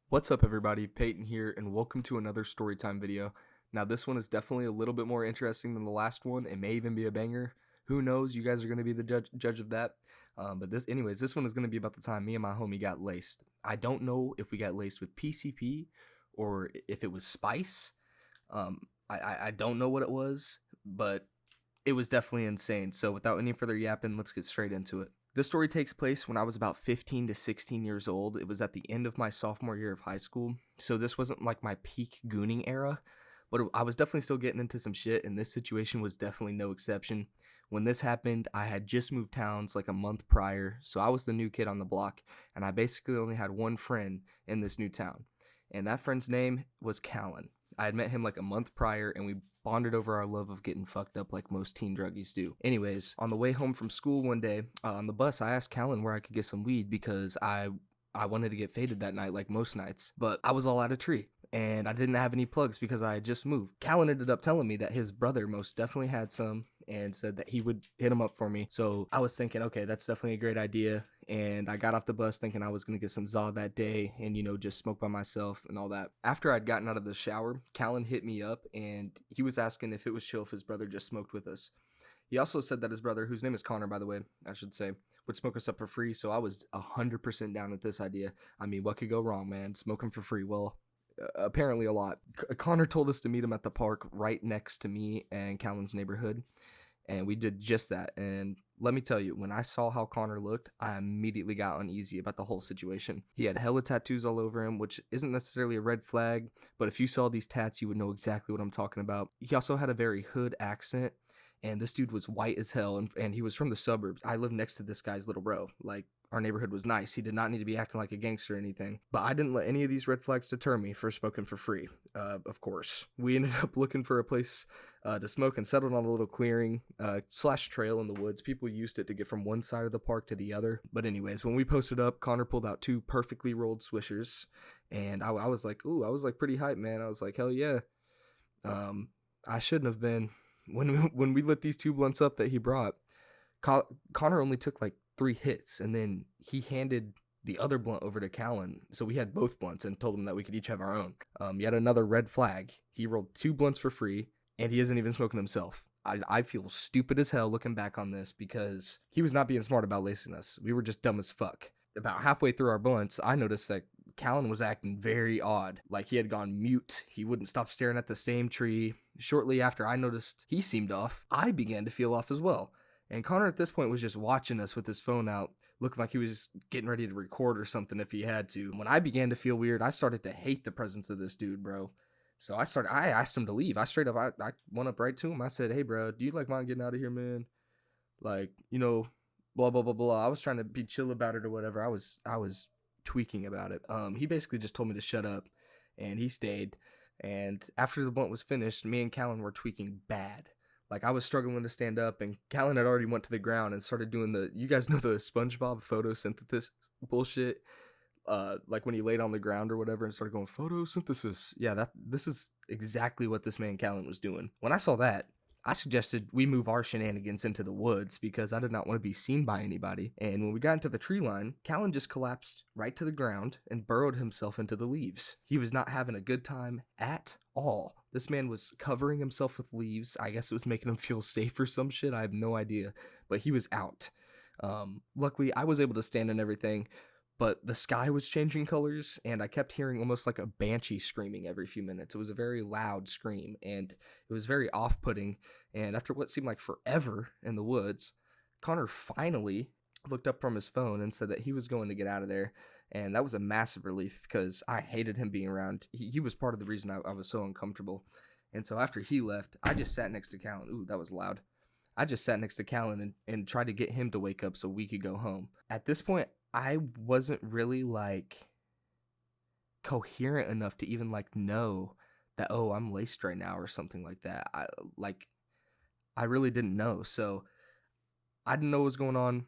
What's up everybody, Peyton here, and welcome to another Storytime video. Now this one is definitely a little bit more interesting than the last one. It may even be a banger. Who knows, you guys are going to be the judge of that. But this one is going to be about the time me and my homie got laced. I don't know if we got laced with PCP or if it was Spice. I don't know what it was, but it was definitely insane. So without any further yapping, let's get straight into it. This story takes place when I was about 15 to 16 years old. It was at the end of my sophomore year of high school, so this wasn't like my peak gooning era, but I was definitely still getting into some shit, and this situation was definitely no exception. When this happened, I had just moved towns like a month prior, so I was the new kid on the block, and I basically only had one friend in this new town, and that friend's name was Callan. I had met him like a month prior, and we bonded over our love of getting fucked up like most teen druggies do. Anyways, on the way home from school one day, on the bus, I asked Callan where I could get some weed because I wanted to get faded that night like most nights, but I was all out of tree and I didn't have any plugs because I had just moved. Callan ended up telling me that his brother most definitely had some and said that he would hit him up for me. So I was thinking, okay, that's definitely a great idea. And I got off the bus thinking I was going to get some Zaw that day and, just smoke by myself and all that. After I'd gotten out of the shower, Callan hit me up and he was asking if it was chill if his brother just smoked with us. He also said that his brother, whose name is Connor, by the way, I should say, would smoke us up for free. So I was 100% down with this idea. I mean, what could go wrong, man? Smoking for free. Well, apparently a lot. Connor told us to meet him at the park right next to me and Callan's neighborhood. And we did just that. And let me tell you, when I saw how Connor looked, I immediately got uneasy about the whole situation. He had hella tattoos all over him, which isn't necessarily a red flag, but if you saw these tats, you would know exactly what I'm talking about. He also had a very hood accent, and this dude was white as hell, and he was from the suburbs. I lived next to this guy's little bro. Like, our neighborhood was nice. He did not need to be acting like a gangster or anything. But I didn't let any of these red flags deter me for smoking for free, of course. We ended up looking for a place to smoke and settled on a little clearing slash trail in the woods. People used it to get from one side of the park to the other. But anyways, when we posted up, Connor pulled out 2 perfectly rolled swishers. And I was like, ooh, I was like pretty hyped, man. I was like, hell yeah. I shouldn't have been. When we lit these 2 blunts up that he brought, Connor only took like 3 hits, and then he handed the other blunt over to Callan. So we had both blunts and told him that we could each have our own. Yet another red flag. He rolled 2 blunts for free, and he isn't even smoking himself. I feel stupid as hell looking back on this because he was not being smart about lacing us. We were just dumb as fuck. About halfway through our blunts, I noticed that Callan was acting very odd, like he had gone mute. He wouldn't stop staring at the same tree. Shortly after I noticed he seemed off, I began to feel off as well. And Connor at this point was just watching us with his phone out, looking like he was getting ready to record or something if he had to. When I began to feel weird, I started to hate the presence of this dude, bro. So I asked him to leave. I went up right to him. I said, hey, bro, do you like mind getting out of here, man? Like, blah, blah, blah, blah. I was trying to be chill about it or whatever. I was tweaking about it. He basically just told me to shut up, and he stayed. And after the blunt was finished, me and Callan were tweaking bad. Like, I was struggling to stand up, and Callan had already went to the ground and started doing you guys know the SpongeBob photosynthesis bullshit? Like when he laid on the ground or whatever and started going photosynthesis. Yeah, this is exactly what this man Callan was doing. When I saw that, I suggested we move our shenanigans into the woods because I did not want to be seen by anybody. And when we got into the tree line, Callan just collapsed right to the ground and burrowed himself into the leaves. He was not having a good time at all. This man was covering himself with leaves. I guess it was making him feel safe or some shit. I have no idea. But he was out. Luckily, I was able to stand and everything, but the sky was changing colors, and I kept hearing almost like a banshee screaming every few minutes. It was a very loud scream, and it was very off-putting. And after what seemed like forever in the woods, Connor finally looked up from his phone and said that he was going to get out of there. And that was a massive relief because I hated him being around. He was part of the reason I was so uncomfortable. And so after he left, I just sat next to Callan. Ooh, that was loud. I just sat next to Callan and tried to get him to wake up so we could go home. At this point, I wasn't really like coherent enough to even like know that, oh, I'm laced right now or something like that. I really didn't know. So I didn't know what was going on.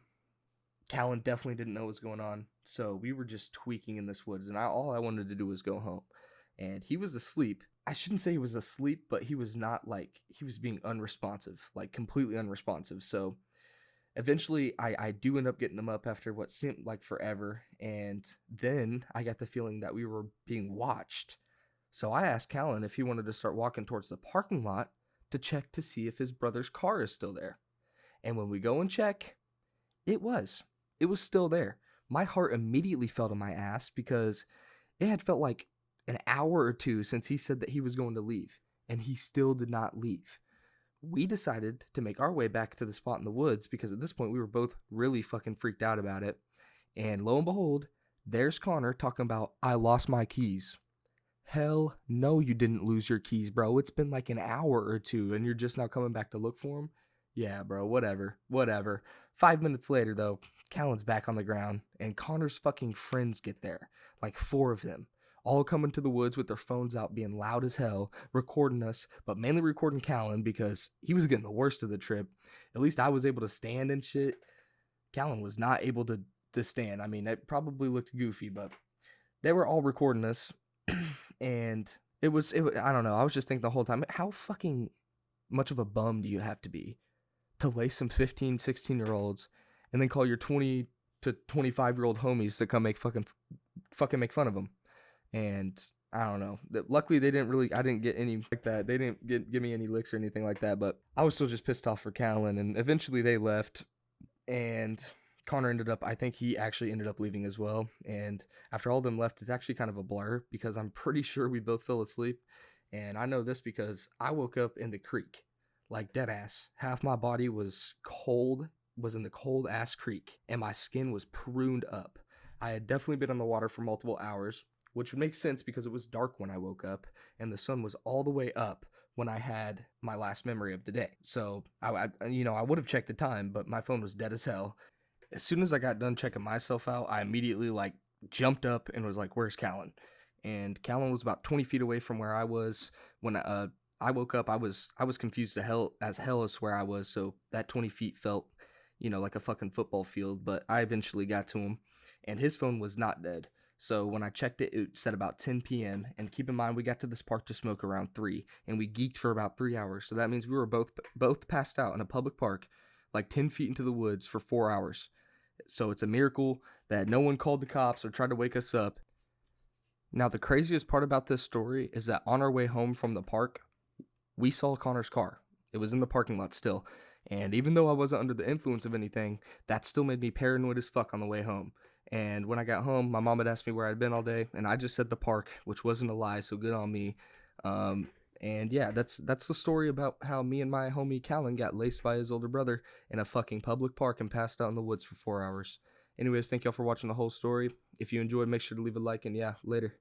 Callan definitely didn't know what was going on. So we were just tweaking in this woods, and all I wanted to do was go home. And he was asleep. I shouldn't say he was asleep, but he was not like, he was being unresponsive, like completely unresponsive. So Eventually, I do end up getting them up after what seemed like forever, and then I got the feeling that we were being watched. So I asked Callan if he wanted to start walking towards the parking lot to check to see if his brother's car is still there. And when we go and check, it was. It was still there. My heart immediately fell to my ass because it had felt like an hour or two since he said that he was going to leave, and he still did not leave. We decided to make our way back to the spot in the woods because at this point we were both really fucking freaked out about it. And lo and behold, there's Connor talking about, I lost my keys. Hell no, you didn't lose your keys, bro. It's been like an hour or two and you're just now coming back to look for them? Yeah, bro, whatever. 5 minutes later, though, Callan's back on the ground and Connor's fucking friends get there. Like 4 of them. All coming to the woods with their phones out, being loud as hell, recording us, but mainly recording Callan because he was getting the worst of the trip. At least I was able to stand and shit. Callan was not able to stand. I mean, it probably looked goofy, but they were all recording us. And I don't know. I was just thinking the whole time, how fucking much of a bum do you have to be to lace some 15, 16-year-olds and then call your 20 to 25-year-old homies to come fucking make fun of them? And I don't know. Luckily, I didn't get any like that. They didn't give me any licks or anything like that, but I was still just pissed off for Callan, and eventually they left, and Connor I think he actually ended up leaving as well, and after all of them left, it's actually kind of a blur, because I'm pretty sure we both fell asleep, and I know this because I woke up in the creek, like dead ass. Half my body was in the cold ass creek, and my skin was pruned up. I had definitely been on the water for multiple hours, which would make sense because it was dark when I woke up and the sun was all the way up when I had my last memory of the day. So I would have checked the time, but my phone was dead as hell. As soon as I got done checking myself out, I immediately like jumped up and was like, "Where's Callan?" And Callan was about 20 feet away from where I was when I woke up. I was confused as hell as where I was. So that 20 feet felt, like a fucking football field. But I eventually got to him, and his phone was not dead. So when I checked it, it said about 10 p.m. And keep in mind, we got to this park to smoke around 3, and we geeked for about 3 hours. So that means we were both passed out in a public park, like 10 feet into the woods for 4 hours. So it's a miracle that no one called the cops or tried to wake us up. Now, the craziest part about this story is that on our way home from the park, we saw Connor's car. It was in the parking lot still. And even though I wasn't under the influence of anything, that still made me paranoid as fuck on the way home. And when I got home, my mom had asked me where I'd been all day, and I just said the park, which wasn't a lie, so good on me. And yeah, that's the story about how me and my homie Callan got laced by his older brother in a fucking public park and passed out in the woods for 4 hours. Anyways, thank y'all for watching the whole story. If you enjoyed, make sure to leave a like, and yeah, later.